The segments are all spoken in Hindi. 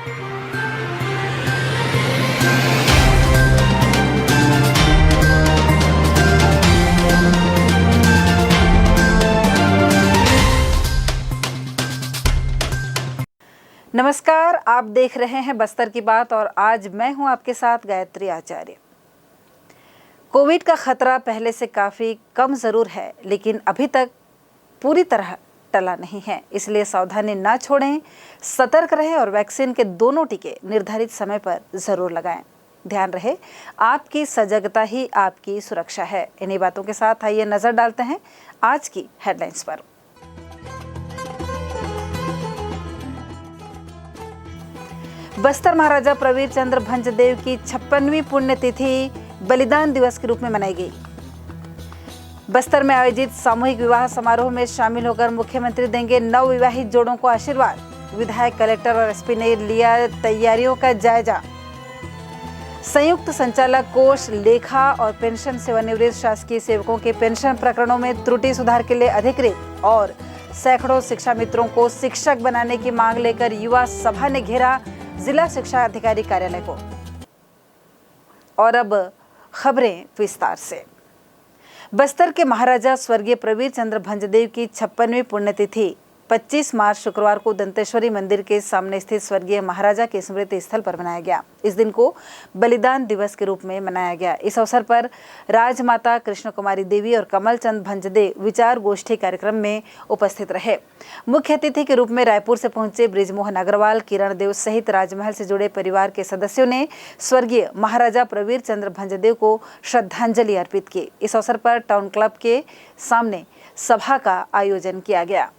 नमस्कार, आप देख रहे हैं बस्तर की बात और आज मैं हूं आपके साथ गायत्री आचार्य। कोविड का खतरा पहले से काफ़ी कम ज़रूर है, लेकिन अभी तक पूरी तरह टला नहीं है। इसलिए सावधानी ना छोड़ें, सतर्क रहें और वैक्सीन के दोनों टीके निर्धारित समय पर ज़रूर लगाएं। ध्यान रहे, आपकी सजगता ही आपकी सुरक्षा है। इन्हीं बातों के साथ आइए नज़र डालते हैं आज की हेडलाइंस पर। बस्तर महाराजा प्रवीर चंद्र भंजदेव की 56वीं पुण्यतिथि बलिदान दिवस के रूप में मनाई गई। बस्तर में आयोजित सामूहिक विवाह समारोह में शामिल होकर मुख्यमंत्री देंगे नवविवाहित जोड़ों को आशीर्वाद। विधायक, कलेक्टर और एसपी ने लिया तैयारियों का जायजा। संयुक्त संचालक कोष, लेखा और पेंशन सेवानिवृत्त शासकीय सेवकों के पेंशन प्रकरणों में त्रुटि सुधार के लिए अधिकृत और सैकड़ों शिक्षा मित्रों को शिक्षक बनाने की मांग लेकर युवा सभा ने घेरा जिला शिक्षा अधिकारी कार्यालय को। और अब खबरें विस्तार से। बस्तर के महाराजा स्वर्गीय प्रवीर चंद्र भंजदेव की 56वीं पुण्यतिथि 25 मार्च शुक्रवार को दंतेश्वरी मंदिर के सामने स्थित स्वर्गीय महाराजा के स्मृति स्थल पर मनाया गया। इस दिन को बलिदान दिवस के रूप में मनाया गया। इस अवसर पर राजमाता कृष्ण कुमारी देवी और कमल चंद भंजदेव विचार गोष्ठी कार्यक्रम में उपस्थित रहे। मुख्य अतिथि के रूप में रायपुर से पहुंचे बृजमोहन अग्रवाल, किरण देव सहित राजमहल से जुड़े परिवार के सदस्यों ने स्वर्गीय महाराजा प्रवीर चंद्र भंजदेव को श्रद्धांजलि अर्पित की। इस अवसर पर टाउन क्लब के सामने सभा का आयोजन किया गया।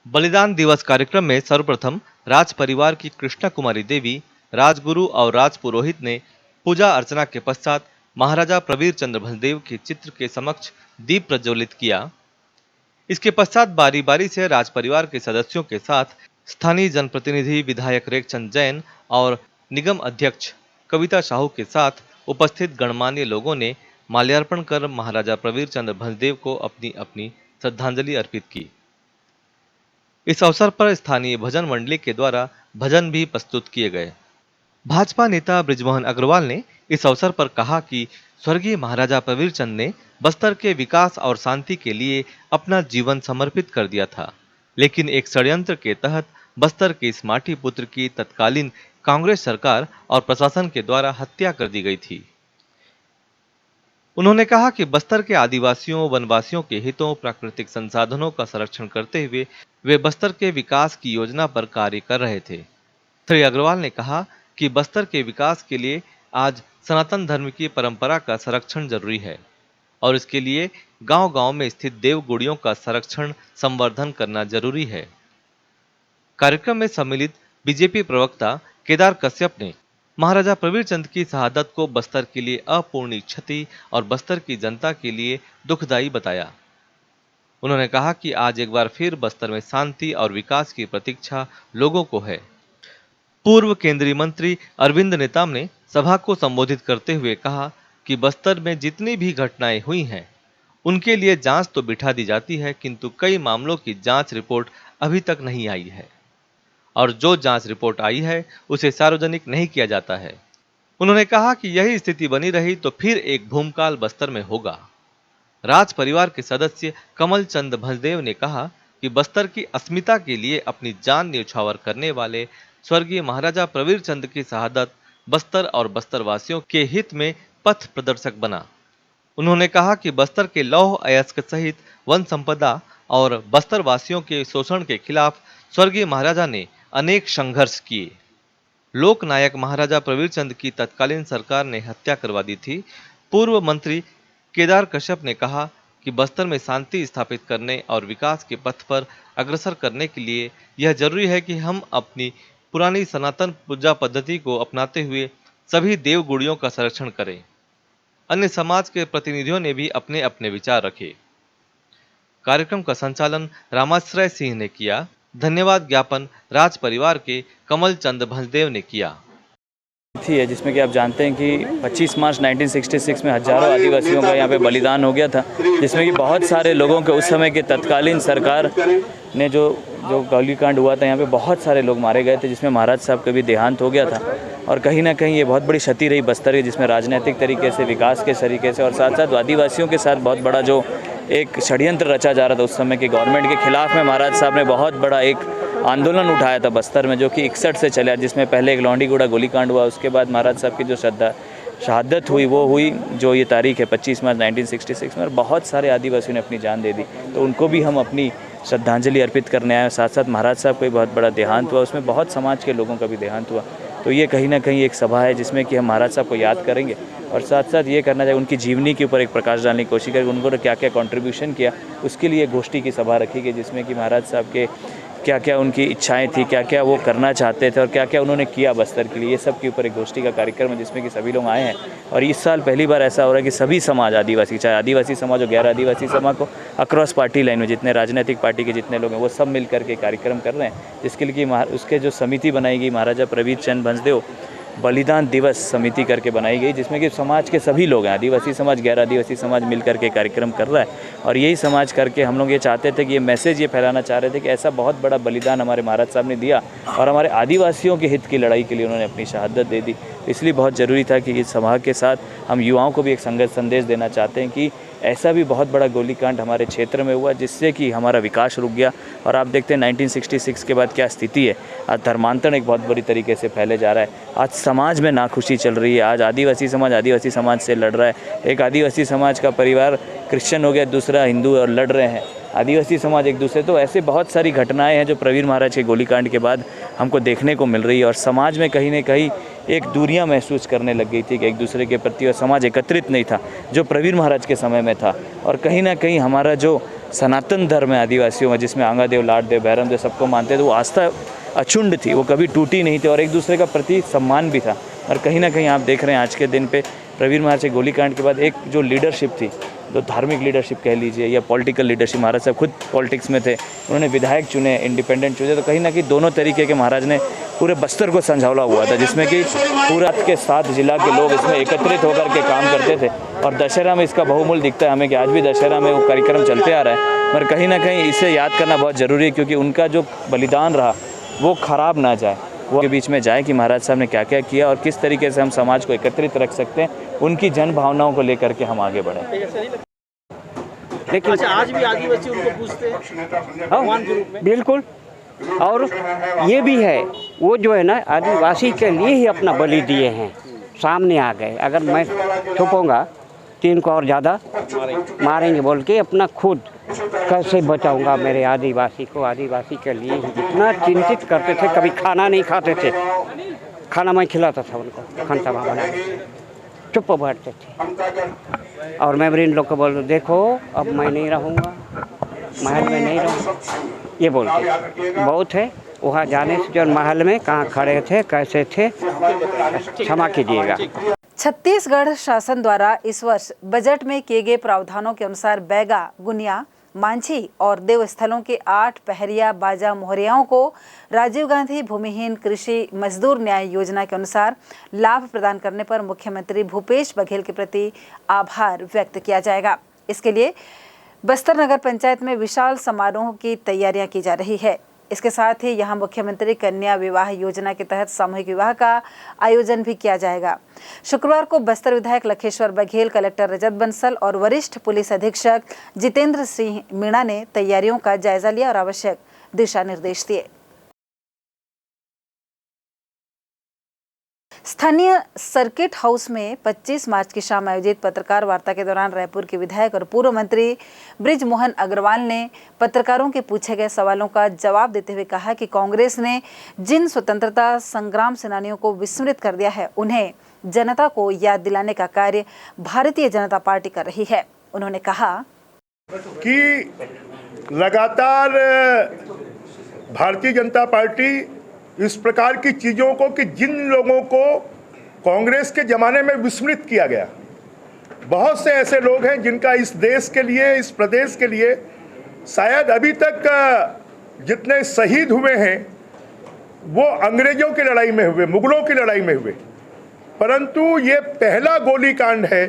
बलिदान दिवस कार्यक्रम में सर्वप्रथम राज परिवार की कृष्णा कुमारी देवी, राजगुरु और राज पुरोहित ने पूजा अर्चना के पश्चात महाराजा प्रवीर चंद्र भंजदेव के चित्र के समक्ष दीप प्रज्वलित किया। इसके पश्चात बारी बारी से राज परिवार के सदस्यों के साथ स्थानीय जनप्रतिनिधि विधायक रेखचंद जैन और निगम अध्यक्ष कविता साहू के साथ उपस्थित गणमान्य लोगों ने माल्यार्पण कर महाराजा प्रवीर चंद्र भंजदेव को अपनी अपनी श्रद्धांजलि अर्पित की। इस अवसर पर स्थानीय भजन मंडली के द्वारा भजन भी प्रस्तुत किए गए। भाजपा नेता बृजमोहन अग्रवाल ने इस अवसर पर कहा कि स्वर्गीय महाराजा प्रवीर चंद ने बस्तर के विकास और शांति के लिए अपना जीवन समर्पित कर दिया था, लेकिन एक षड्यंत्र के तहत बस्तर के इस माटी पुत्र की तत्कालीन कांग्रेस सरकार और प्रशासन के द्वारा हत्या कर दी गई थी। उन्होंने कहा कि बस्तर के आदिवासियों, वनवासियों के हितों, प्राकृतिक संसाधनों का संरक्षण करते हुए वे बस्तर के विकास की योजना पर कार्य कर रहे थे। श्री अग्रवाल ने कहा कि बस्तर के विकास के लिए आज सनातन धर्म की परंपरा का संरक्षण जरूरी है और इसके लिए गांव-गांव में स्थित देवगुड़ियों का संरक्षण, संवर्धन करना जरूरी है। कार्यक्रम में सम्मिलित बीजेपी प्रवक्ता केदार कश्यप ने महाराजा प्रवीर चंद की शहादत को बस्तर के लिए अपूर्णीय क्षति और बस्तर की जनता के लिए दुखदायी बताया। उन्होंने कहा कि आज एक बार फिर बस्तर में शांति और विकास की प्रतीक्षा लोगों को है। पूर्व केंद्रीय मंत्री अरविंद नेताम ने सभा को संबोधित करते हुए कहा कि बस्तर में जितनी भी घटनाएं हुई हैं, उनके लिए जांच तो बिठा दी जाती है, किंतु कई मामलों की जांच रिपोर्ट अभी तक नहीं आई है और जो जांच रिपोर्ट आई है उसे सार्वजनिक नहीं किया जाता है। उन्होंने कहा कि यही स्थिति बनी रही तो फिर एक भूमकाल बस्तर में होगा। राज परिवार के सदस्य कमल चंद भंजदेव ने कहा कि बस्तर की अस्मिता के लिए अपनी जान न्यौछावर करने वाले स्वर्गीय महाराजा प्रवीर चंद की शहादत बस्तर और बस्तर वासियों के हित में पथ प्रदर्शक बना। उन्होंने कहा कि बस्तर के लौह अयस्क सहित वन संपदा और बस्तर वासियों के शोषण के खिलाफ स्वर्गीय महाराजा ने अनेक संघर्ष किए। लोक नायक महाराजा प्रवीर चंद की तत्कालीन सरकार ने हत्या करवा दी थी। पूर्व मंत्री केदार कश्यप ने कहा कि बस्तर में शांति स्थापित करने और विकास के पथ पर अग्रसर करने के लिए यह जरूरी है कि हम अपनी पुरानी सनातन पूजा पद्धति को अपनाते हुए सभी देवगुड़ियों का संरक्षण करें। अन्य समाज के प्रतिनिधियों ने भी अपने अपने विचार रखे। कार्यक्रम का संचालन रामाश्रय सिंह ने किया। धन्यवाद ज्ञापन राज परिवार के कमल चंद भंजदेव ने किया। है जिसमें कि आप जानते हैं कि 25 मार्च 1966 में हजारों आदिवासियों का यहाँ पे बलिदान हो गया था, जिसमें कि बहुत सारे लोगों के उस समय के तत्कालीन सरकार ने जो गोलीकांड हुआ था, यहाँ पे बहुत सारे लोग मारे गए थे, जिसमें महाराज साहब का भी देहांत हो गया था। और कहीं ना कहीं ये बहुत बड़ी क्षति रही बस्तर की, जिसमें राजनीतिक तरीके से, विकास के तरीके से और साथ साथ आदिवासियों के साथ बहुत बड़ा जो एक षड्यंत्र रचा जा रहा था उस समय की गवर्नमेंट के खिलाफ में, महाराज साहब ने बहुत बड़ा एक आंदोलन उठाया था बस्तर में, जो कि 61 से चला, जिसमें पहले एक लौंडीगुड़ा गोलीकांड हुआ, उसके बाद महाराज साहब की जो शहादत हुई वो हुई जो ये तारीख है 25 मार्च 1966 में। और बहुत सारे आदिवासियों ने अपनी जान दे दी, तो उनको भी हम अपनी श्रद्धांजलि अर्पित करने आए। साथ साथ महाराज साहब का भी बहुत बड़ा देहांत हुआ, उसमें बहुत समाज के लोगों का भी देहांत हुआ। तो ये कहीं ना कहीं एक सभा है जिसमें कि हम महाराज साहब को याद करेंगे और साथ साथ ये करना चाहिए, उनकी जीवनी के ऊपर एक प्रकाश डालने की कोशिश करेंगे, उनको क्या क्या कंट्रीब्यूशन किया उसके लिए गोष्ठी की सभा रखी गई, जिसमें कि महाराज साहब के क्या क्या उनकी इच्छाएं थी, क्या क्या वो करना चाहते थे और क्या क्या उन्होंने किया बस्तर के लिए, ये सब के ऊपर एक गोष्ठी का कार्यक्रम है जिसमें कि सभी लोग आए हैं। और इस साल पहली बार ऐसा हो रहा है कि सभी समाज, आदिवासी, चाहे आदिवासी समाज हो, गैर आदिवासी समाज को, अक्रॉस पार्टी लाइन में जितने राजनीतिक पार्टी के जितने लोग हैं वो सब मिल करके कार्यक्रम कर रहे हैं, जिसके लिए कि उसके जो समिति बनाई गई महाराजा प्रवीर चंद भंजदेव बलिदान दिवस समिति करके बनाई गई, जिसमें कि समाज के सभी लोग हैं, आदिवासी समाज, गैर आदिवासी समाज मिल करके कार्यक्रम कर रहा है। और यही समाज करके हम लोग ये चाहते थे कि ये मैसेज ये फैलाना चाह रहे थे कि ऐसा बहुत बड़ा बलिदान हमारे महाराज साहब ने दिया और हमारे आदिवासियों के हित की लड़ाई के लिए उन्होंने अपनी शहादत दे दी। इसलिए बहुत ज़रूरी था कि इस सभा के साथ हम युवाओं को भी एक संदेश देना चाहते हैं कि ऐसा भी बहुत बड़ा गोलीकांड हमारे क्षेत्र में हुआ जिससे कि हमारा विकास रुक गया। और आप देखते हैं 1966 के बाद क्या स्थिति है, आज धर्मांतरण एक बहुत बड़ी तरीके से फैले जा रहा है, आज समाज में नाखुशी चल रही है, आज आदिवासी समाज से लड़ रहा है, एक आदिवासी समाज का परिवार क्रिश्चियन हो गया, दूसरा हिंदू और लड़ रहे हैं आदिवासी समाज एक दूसरे। तो ऐसे बहुत सारी घटनाएं हैं जो प्रवीर महाराज के गोलीकांड के बाद हमको देखने को मिल रही है और समाज में कहीं ना कहीं एक दूरियां महसूस करने लग गई थी कि एक दूसरे के प्रति, और समाज एकत्रित नहीं था जो प्रवीर महाराज के समय में था। और कहीं ना कहीं हमारा जो सनातन धर्म है आदिवासियों में, जिसमें आंगादेव, लाडदेव, भैरमदेव सबको मानते थे, वो आस्था अचुंड थी, वो कभी टूटी नहीं थी और एक दूसरे का प्रति सम्मान भी था। और कहीं ना कहीं आप देख रहे हैं आज के दिन पे प्रवीर महाराज के गोलीकांड के बाद एक जो लीडरशिप थी, जो धार्मिक लीडरशिप कह लीजिए या पॉलिटिकल लीडरशिप, महाराज साहब खुद पॉलिटिक्स में थे, उन्होंने विधायक चुने, इंडिपेंडेंट चुने, तो कहीं ना कहीं दोनों तरीके के महाराज ने पूरे बस्तर को संझावला हुआ था, जिसमें कि पूरा के 7 जिला के लोग इसमें एकत्रित होकर के काम करते थे। और दशहरा में इसका बहुमूल्य दिखता है हमें कि आज भी दशहरा में वो कार्यक्रम चलते आ रहा है। पर कहीं ना कहीं इसे याद करना बहुत ज़रूरी है, क्योंकि उनका जो बलिदान रहा वो खराब ना जाए, वो के बीच में जाए कि महाराज साहब ने क्या क्या किया और किस तरीके से हम समाज को एकत्रित रख सकते हैं, उनकी जन भावनाओं को लेकर के हम आगे बढ़ें। लेकिन अच्छा, आज भी आदिवासी उनको पूछते हैं भगवान के रूप में? बिल्कुल। और ये भी है, वो जो है ना आदिवासी के लिए ही अपना बलि दिए हैं, सामने आ गए। अगर मैं छुपूंगा 3 को और ज़्यादा मारेंगे बोल के अपना खुद कैसे बचाऊंगा मेरे आदिवासी को। आदिवासी के लिए ही इतना चिंतित करते थे, कभी खाना नहीं खाते थे, खाना मैं खिलाता था उनको, खान सभा बना चुप बैठते थे। और मैं भी इन लोग को बोल, देखो अब मैं नहीं रहूँगा, महल में नहीं रहूँगा, ये बोलते। बहुत है वहाँ जाने से जो महल में कहाँ खड़े थे, कैसे थे, क्षमा कीजिएगा। छत्तीसगढ़ शासन द्वारा इस वर्ष बजट में किए गए प्रावधानों के अनुसार बैगा, गुनिया, मांझी और देवस्थलों के 8 पहरिया बाजा मोहरियाओं को राजीव गांधी भूमिहीन कृषि मजदूर न्याय योजना के अनुसार लाभ प्रदान करने पर मुख्यमंत्री भूपेश बघेल के प्रति आभार व्यक्त किया जाएगा। इसके लिए बस्तर नगर पंचायत में विशाल समारोह की तैयारियां की जा रही है। इसके साथ ही यहां मुख्यमंत्री कन्या विवाह योजना के तहत सामूहिक विवाह का आयोजन भी किया जाएगा। शुक्रवार को बस्तर विधायक लखेश्वर बघेल, कलेक्टर रजत बंसल और वरिष्ठ पुलिस अधीक्षक जितेंद्र सिंह मीणा ने तैयारियों का जायजा लिया और आवश्यक दिशा निर्देश दिए। स्थानीय सर्किट हाउस में 25 मार्च की शाम आयोजित पत्रकार वार्ता के दौरान रायपुर के विधायक और पूर्व मंत्री बृजमोहन अग्रवाल ने पत्रकारों के पूछे गए सवालों का जवाब देते हुए कहा कि कांग्रेस ने जिन स्वतंत्रता संग्राम सेनानियों को विस्मृत कर दिया है, उन्हें जनता को याद दिलाने का कार्य भारतीय जनता पार्टी कर रही है। उन्होंने कहा कि लगातार भारतीय जनता पार्टी इस प्रकार की चीज़ों को, कि जिन लोगों को कांग्रेस के ज़माने में विस्मृत किया गया, बहुत से ऐसे लोग हैं जिनका इस देश के लिए, इस प्रदेश के लिए शायद अभी तक जितने शहीद हुए हैं वो अंग्रेज़ों की लड़ाई में हुए, मुगलों की लड़ाई में हुए, परंतु ये पहला गोलीकांड है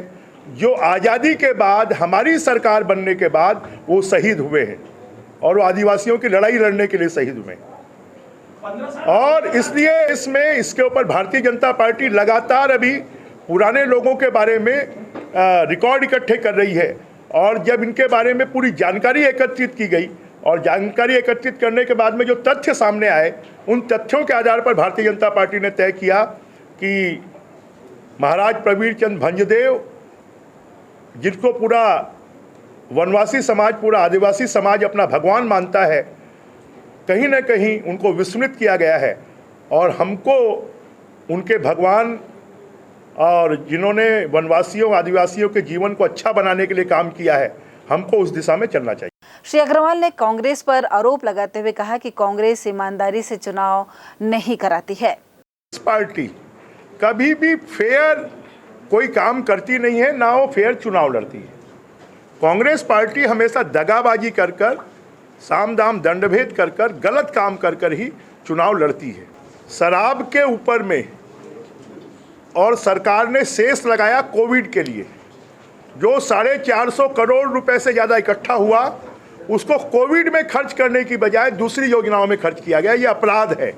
जो आज़ादी के बाद, हमारी सरकार बनने के बाद वो शहीद हुए हैं। और वो आदिवासियों की लड़ाई लड़ने के लिए शहीद हुए। और इसलिए इसके ऊपर भारतीय जनता पार्टी लगातार अभी पुराने लोगों के बारे में रिकॉर्ड इकट्ठे कर रही है। और जब इनके बारे में पूरी जानकारी एकत्रित की गई और जानकारी एकत्रित करने के बाद में जो तथ्य सामने आए, उन तथ्यों के आधार पर भारतीय जनता पार्टी ने तय किया कि महाराज प्रवीर चंद्र भंजदेव, जिनको पूरा वनवासी समाज, पूरा आदिवासी समाज अपना भगवान मानता है, कहीं ना कहीं उनको विस्मृत किया गया है। और हमको उनके भगवान और जिन्होंने वनवासियों आदिवासियों के जीवन को अच्छा बनाने के लिए काम किया है, हमको उस दिशा में चलना चाहिए। श्री अग्रवाल ने कांग्रेस पर आरोप लगाते हुए कहा कि कांग्रेस ईमानदारी से चुनाव नहीं कराती है। इस पार्टी कभी भी फेयर कोई काम करती नहीं है, ना वो फेयर चुनाव लड़ती है। कांग्रेस पार्टी हमेशा दगाबाजी कर कर, साम दाम दंडभेद कर कर, गलत काम कर कर ही चुनाव लड़ती है। शराब के ऊपर में और सरकार ने सेस लगाया कोविड के लिए, जो 450 करोड़ रुपए से ज़्यादा इकट्ठा हुआ, उसको कोविड में खर्च करने की बजाय दूसरी योजनाओं में खर्च किया गया। ये अपराध है।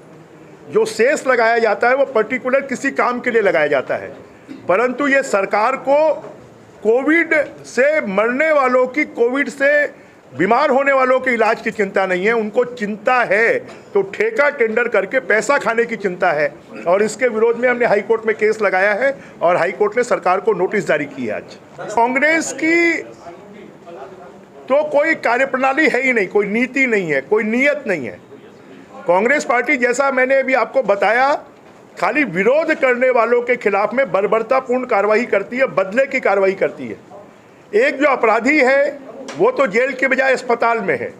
जो सेस लगाया जाता है वो पर्टिकुलर किसी काम के लिए लगाया जाता है, परंतु ये सरकार को कोविड से मरने वालों की, कोविड से बीमार होने वालों के इलाज की चिंता नहीं है। उनको चिंता है तो ठेका टेंडर करके पैसा खाने की चिंता है। और इसके विरोध में हमने हाई कोर्ट में केस लगाया है और हाई कोर्ट ने सरकार को नोटिस जारी की है। आज कांग्रेस की तो कोई कार्यप्रणाली है ही नहीं, कोई नीति नहीं है, कोई नियत नहीं है। कांग्रेस पार्टी, जैसा मैंने अभी आपको बताया, खाली विरोध करने वालों के खिलाफ में बर्बरतापूर्ण कार्रवाई करती है, बदले की कार्रवाई करती है। एक जो अपराधी है वो तो जेल के बजाय अस्पताल में है,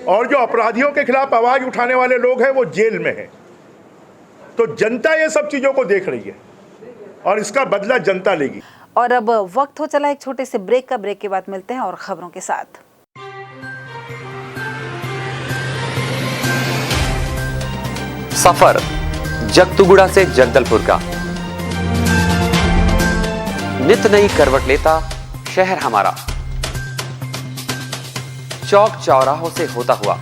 और जो अपराधियों के खिलाफ आवाज उठाने वाले लोग हैं वो जेल में हैं। तो जनता ये सब चीजों को देख रही है और इसका बदला जनता लेगी। और अब वक्त हो चला एक छोटे से ब्रेक का। ब्रेक के बाद मिलते हैं और खबरों के साथ। सफर जगतुगुड़ा से जगदलपुर का, नित नई करवट लेता शहर हमारा, चौक चौराहों से होता हुआ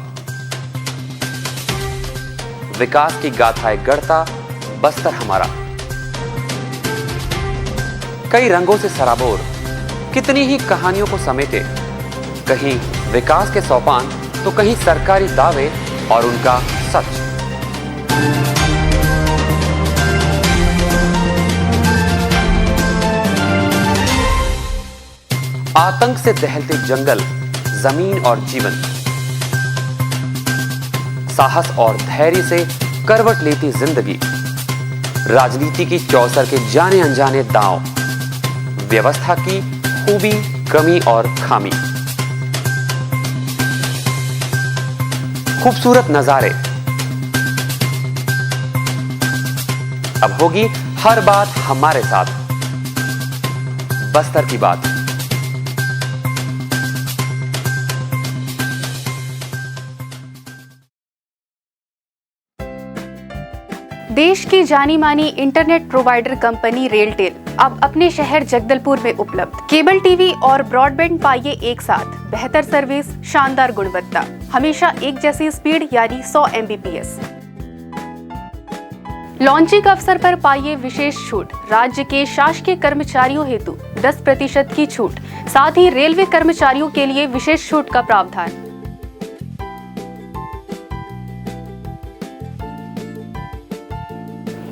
विकास की गाथाएं गढ़ता बस्तर हमारा। कई रंगों से सराबोर कितनी ही कहानियों को समेटे, कहीं विकास के सोपान तो कहीं सरकारी दावे और उनका सच। आतंक से दहलते जंगल, जमीन और जीवन, साहस और धैर्य से करवट लेती जिंदगी, राजनीति की चौसर के जाने अनजाने दांव, व्यवस्था की खूबी, कमी और खामी, खूबसूरत नजारे। अब होगी हर बात हमारे साथ, बस्तर की बात। देश की जानी मानी इंटरनेट प्रोवाइडर कंपनी रेलटेल अब अपने शहर जगदलपुर में उपलब्ध। केबल टीवी और ब्रॉडबैंड पाइए एक साथ, बेहतर सर्विस, शानदार गुणवत्ता, हमेशा एक जैसी स्पीड यानी 100 Mbps। लॉन्चिंग अवसर पर पाइए विशेष छूट, राज्य के शासकीय कर्मचारियों हेतु 10% की छूट, साथ ही रेलवे कर्मचारियों के लिए विशेष छूट का प्रावधान।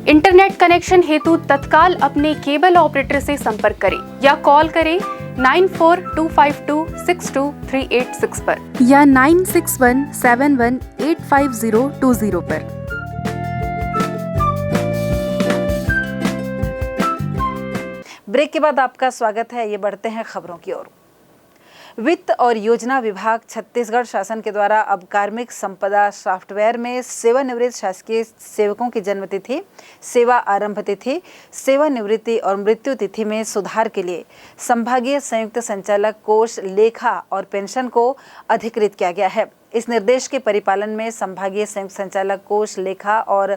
इंटरनेट कनेक्शन हेतु तत्काल अपने केबल ऑपरेटर से संपर्क करें या कॉल करें 9425262386 पर या 9617185020 पर। ब्रेक के बाद आपका स्वागत है। ये बढ़ते हैं खबरों की ओर। वित्त और योजना विभाग छत्तीसगढ़ शासन के द्वारा अब कार्मिक संपदा सॉफ्टवेयर में सेवानिवृत्त शासकीय सेवकों की जन्मतिथि, सेवा आरंभ तिथि, सेवानिवृत्ति और मृत्यु तिथि में सुधार के लिए संभागीय संयुक्त संचालक कोष लेखा और पेंशन को अधिकृत किया गया है। इस निर्देश के परिपालन में संभागीय संयुक्त संचालक कोष लेखा और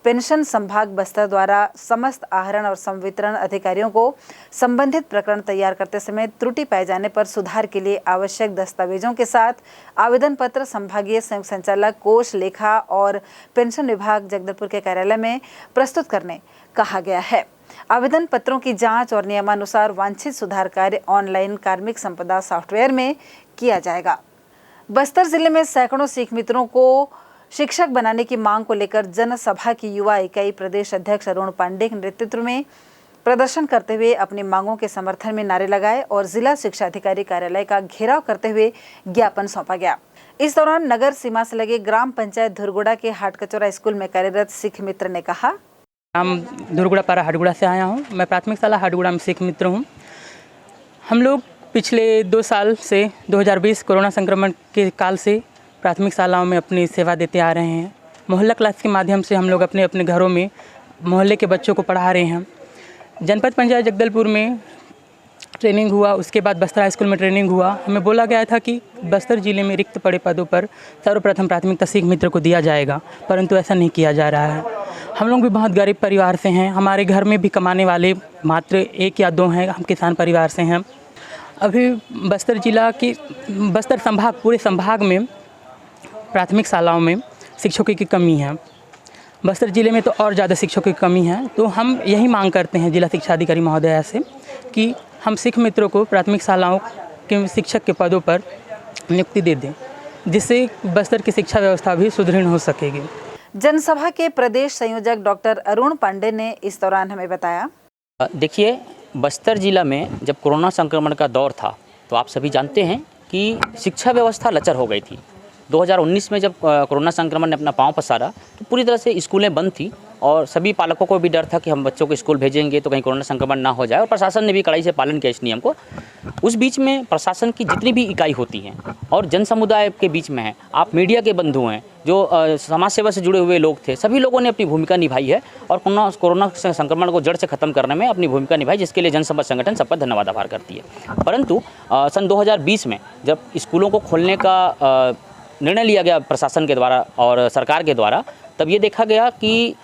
पेंशन संभाग बस्तर द्वारा समस्त आहरण और संवितरण अधिकारियों को संबंधित प्रकरण तैयार करते समय त्रुटि पाए जाने पर सुधार के लिए आवश्यक दस्तावेजों के साथ आवेदन पत्र संभागीय संयुक्त संचालक कोष लेखा और पेंशन विभाग जगदलपुर के कार्यालय में प्रस्तुत करने कहा गया है। आवेदन पत्रों की जांच और नियमानुसार वांछित सुधार कार्य ऑनलाइन कार्मिक संपदा सॉफ्टवेयर में किया जाएगा। बस्तर जिले में सैकड़ों सिख मित्रों को शिक्षक बनाने की मांग को लेकर जनसभा की युवा इकाई प्रदेश अध्यक्ष अरुण पांडे के नेतृत्व में प्रदर्शन करते हुए अपनी मांगों के समर्थन में नारे लगाए और जिला शिक्षा अधिकारी कार्यालय का घेराव करते हुए ज्ञापन सौंपा गया। इस दौरान नगर सीमा से लगे ग्राम पंचायत धुरगुड़ा के हाटकचौरा स्कूल में कार्यरत सिख मित्र ने कहा, हम धुरगुड़ा पारा हाटगुड़ा से आया हूँ। मैं प्राथमिक शाला हाटगुड़ा में सिख मित्र हूँ। हम लोग पिछले 2 साल से 2020 कोरोना संक्रमण के काल से प्राथमिक शालाओं में अपनी सेवा देते आ रहे हैं। मोहल्ला क्लास के माध्यम से हम लोग अपने अपने घरों में मोहल्ले के बच्चों को पढ़ा रहे हैं। जनपद पंचायत जगदलपुर में ट्रेनिंग हुआ, उसके बाद बस्तर हाई स्कूल में ट्रेनिंग हुआ। हमें बोला गया था कि बस्तर जिले में रिक्त पड़े पदों पर सर्वप्रथम प्राथमिकता सिख मित्र को दिया जाएगा, परंतु ऐसा नहीं किया जा रहा है। हम लोग भी बहुत गरीब परिवार से हैं। हमारे घर में भी कमाने वाले मात्र 1 या 2 हैं। हम किसान परिवार से हैं। अभी बस्तर जिला की बस्तर संभाग पूरे संभाग में प्राथमिक शालाओं में शिक्षकों की कमी है। बस्तर जिले में तो और ज़्यादा शिक्षकों की कमी है। तो हम यही मांग करते हैं जिला शिक्षा अधिकारी महोदया से कि हम सिख मित्रों को प्राथमिक शालाओं के शिक्षक के पदों पर नियुक्ति दे दें, जिससे बस्तर की शिक्षा व्यवस्था भी सुदृढ़ हो सकेगी। जनसभा के प्रदेश संयोजक डॉक्टर अरुण पांडे ने इस दौरान हमें बताया, देखिए, बस्तर जिला में जब कोरोना संक्रमण का दौर था तो आप सभी जानते हैं कि शिक्षा व्यवस्था लचर हो गई थी। 2019 में जब कोरोना संक्रमण ने अपना पांव पसारा तो पूरी तरह से स्कूलें बंद थी और सभी पालकों को भी डर था कि हम बच्चों को स्कूल भेजेंगे तो कहीं कोरोना संक्रमण ना हो जाए, और प्रशासन ने भी कड़ाई से पालन किया इस नियम को। उस बीच में प्रशासन की जितनी भी इकाई होती हैं और जन समुदाय के बीच में है, आप मीडिया के बंधु हैं, जो समाज सेवा से जुड़े हुए लोग थे, सभी लोगों ने अपनी भूमिका निभाई है और कोरोना संक्रमण को जड़ से ख़त्म करने में अपनी भूमिका निभाई, जिसके लिए जनसंपर्क संगठन सबका धन्यवाद आभार करती है। परंतु सन 2020 में जब स्कूलों को खोलने का निर्णय लिया गया प्रशासन के द्वारा और सरकार के द्वारा, तब ये देखा गया कि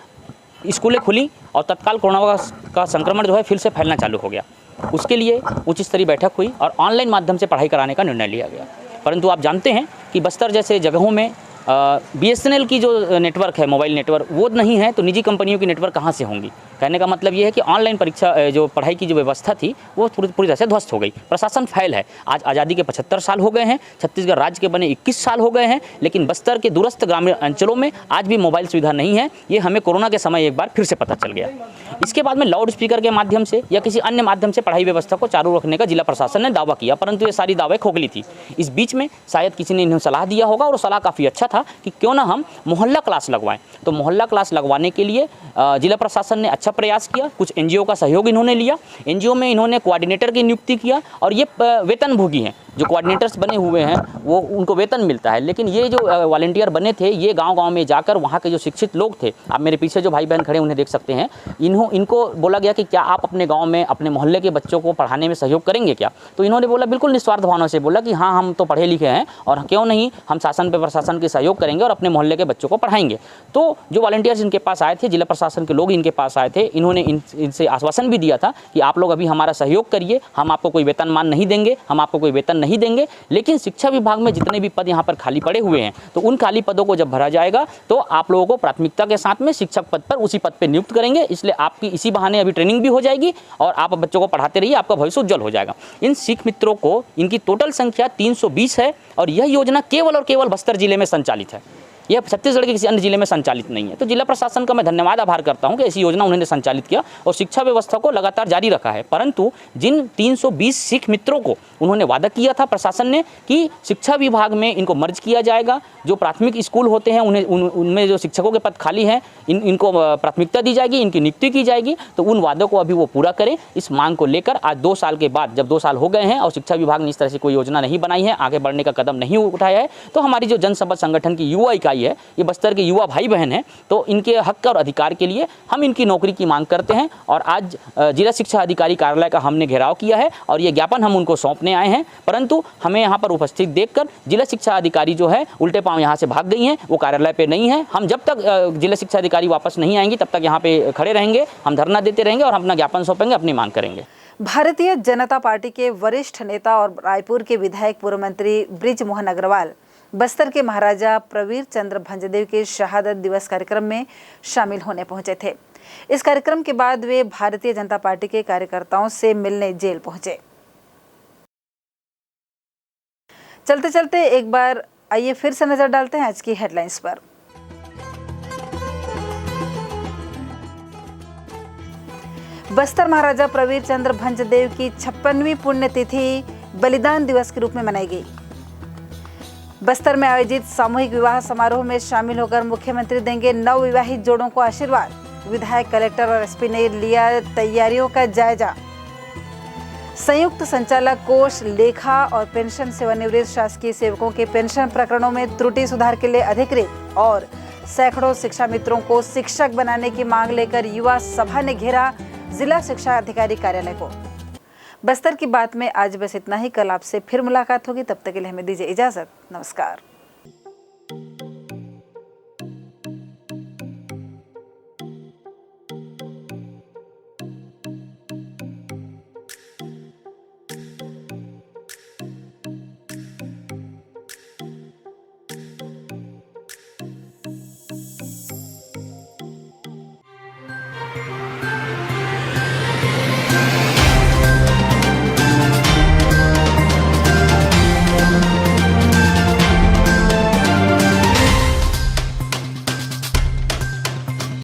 स्कूलें खुली और तत्काल कोरोना का संक्रमण जो है फिर से फैलना चालू हो गया। उसके लिए उच्च स्तरीय बैठक हुई और ऑनलाइन माध्यम से पढ़ाई कराने का निर्णय लिया गया। परंतु आप जानते हैं कि बस्तर जैसे जगहों में BSNL की जो नेटवर्क है, मोबाइल नेटवर्क, वो नहीं है तो निजी कंपनियों की नेटवर्क कहाँ से होंगी। कहने का मतलब ये है कि ऑनलाइन परीक्षा जो पढ़ाई की जो व्यवस्था थी वो पूरी तरह से ध्वस्त हो गई। प्रशासन फैल है। आज आज़ादी के 75 साल हो गए हैं, छत्तीसगढ़ राज्य के बने 21 साल हो गए हैं, लेकिन बस्तर के दूरस्थ ग्रामीण अंचलों में आज भी मोबाइल सुविधा नहीं है। ये हमें कोरोना के समय एक बार फिर से पता चल गया। इसके बाद में लाउड स्पीकर के माध्यम से या किसी अन्य माध्यम से पढ़ाई व्यवस्था को चालू रखने का जिला प्रशासन ने दावा किया, परंतु ये सारी दावे खोखली थी। इस बीच में शायद किसी ने इन्हें सलाह दिया होगा और सलाह काफ़ी अच्छा था कि क्यों ना हम मोहल्ला क्लास लगवाएं। तो मोहल्ला क्लास लगवाने के लिए जिला प्रशासन ने अच्छा प्रयास किया। कुछ NGO का सहयोग इन्होंने लिया। NGO में इन्होंने कोऑर्डिनेटर की नियुक्ति किया और ये वेतनभोगी हैं। जो कोऑर्डिनेटर्स बने हुए हैं वो उनको वेतन मिलता है, लेकिन ये जो वॉलंटियर बने थे ये गांव-गांव में जाकर वहाँ के जो शिक्षित लोग थे, आप मेरे पीछे जो भाई बहन खड़े उन्हें देख सकते हैं, इनको बोला गया कि क्या आप अपने गाँव में अपने मोहल्ले के बच्चों को पढ़ाने में सहयोग करेंगे क्या। तो इन्होंने बोला, बिल्कुल निस्वार्थ भावना से बोला कि हाँ, हम तो पढ़े लिखे हैं और क्यों नहीं हम शासन पे प्रशासन के सहयोग करेंगे और अपने मोहल्ले के बच्चों को पढ़ाएंगे। तो जो वॉलंटियर्स इनके पास आए थे, जिला प्रशासन के लोग इनके पास आए थे, इन्होंने इनसे आश्वासन भी दिया था कि आप लोग अभी हमारा सहयोग करिए, हम आपको कोई वेतनमान नहीं देंगे, हम आपको कोई वेतन नहीं देंगे, लेकिन शिक्षा विभाग में जितने भी पद यहाँ पर खाली पड़े हुए हैं तो उन खाली पदों को जब भरा जाएगा तो आप लोगों को प्राथमिकता के साथ में शिक्षक पद पर उसी पद पर नियुक्त करेंगे। इसलिए आपकी इसी बहाने अभी ट्रेनिंग भी हो जाएगी और आप बच्चों को पढ़ाते रहिए, आपका भविष्य उज्जवल हो जाएगा। इन सिख मित्रों को इनकी टोटल संख्या 320 है और यह योजना केवल और केवल बस्तर जिले में संचालित है। यह छत्तीसगढ़ के किसी अन्य जिले में संचालित नहीं है। तो जिला प्रशासन का मैं धन्यवाद आभार करता हूं कि ऐसी योजना उन्होंने संचालित किया और शिक्षा व्यवस्था को लगातार जारी रखा है। परंतु जिन 320 सिख मित्रों को उन्होंने वादा किया था प्रशासन ने कि शिक्षा विभाग में इनको मर्ज किया जाएगा, जो प्राथमिक स्कूल होते हैं उनमें जो शिक्षकों के पद खाली हैं इनको प्राथमिकता दी जाएगी, इनकी नियुक्ति की जाएगी, तो उन वादों को अभी वो पूरा करें। इस मांग को लेकर आज 2 साल के बाद, जब 2 साल हो गए हैं और शिक्षा विभाग ने इस तरह से कोई योजना नहीं बनाई है, आगे बढ़ने का कदम नहीं उठाया है, तो हमारी जो जनसंपर्क संगठन की युवा इकाई भाई है, ये बस्तर के युवा भाई बहन हैं, तो इनके हक और अधिकार के लिए हम इनकी नौकरी की मांग करते हैं। और आज जिला शिक्षा अधिकारी कार्यालय का हमने घेराव किया है और ये ज्ञापन हम उनको सौंपने आए हैं, परंतु हमें यहाँ पर उपस्थित देखकर जिला शिक्षा अधिकारी जो है उल्टे पांव यहाँ से भाग गई हैं, वो कार्यालय पे नहीं है। हम जब तक जिला शिक्षा अधिकारी वापस नहीं आएंगी तब तक यहाँ पे खड़े रहेंगे, हम धरना देते रहेंगे और हम अपना ज्ञापन सौंपेंगे, अपनी मांग करेंगे। भारतीय जनता पार्टी के वरिष्ठ नेता और रायपुर के विधायक पूर्व मंत्री बृज मोहन अग्रवाल बस्तर के महाराजा प्रवीर चंद्र भंजदेव के शहादत दिवस कार्यक्रम में शामिल होने पहुंचे थे। इस कार्यक्रम के बाद वे भारतीय जनता पार्टी के कार्यकर्ताओं से मिलने जेल पहुंचे। चलते चलते एक बार आइए फिर से नजर डालते हैं आज की हेडलाइंस पर। बस्तर महाराजा प्रवीर चंद्र भंजदेव की 56वीं पुण्यतिथि बलिदान दिवस के रूप में मनाई गई। बस्तर में आयोजित सामूहिक विवाह समारोह में शामिल होकर मुख्यमंत्री देंगे नवविवाहित जोड़ों को आशीर्वाद। विधायक, कलेक्टर और एसपी ने लिया तैयारियों का जायजा। संयुक्त संचालक कोष, लेखा और पेंशन सेवानिवृत्त शासकीय सेवकों के पेंशन प्रकरणों में त्रुटि सुधार के लिए अधिकृत और सैकड़ों शिक्षा मित्रों को शिक्षक बनाने की मांग लेकर युवा सभा ने घेरा जिला शिक्षा अधिकारी कार्यालय को। बस्तर की बात में आज बस इतना ही। कल आपसे फिर मुलाकात होगी, तब तक के लिए हमें दीजिए इजाजत। नमस्कार।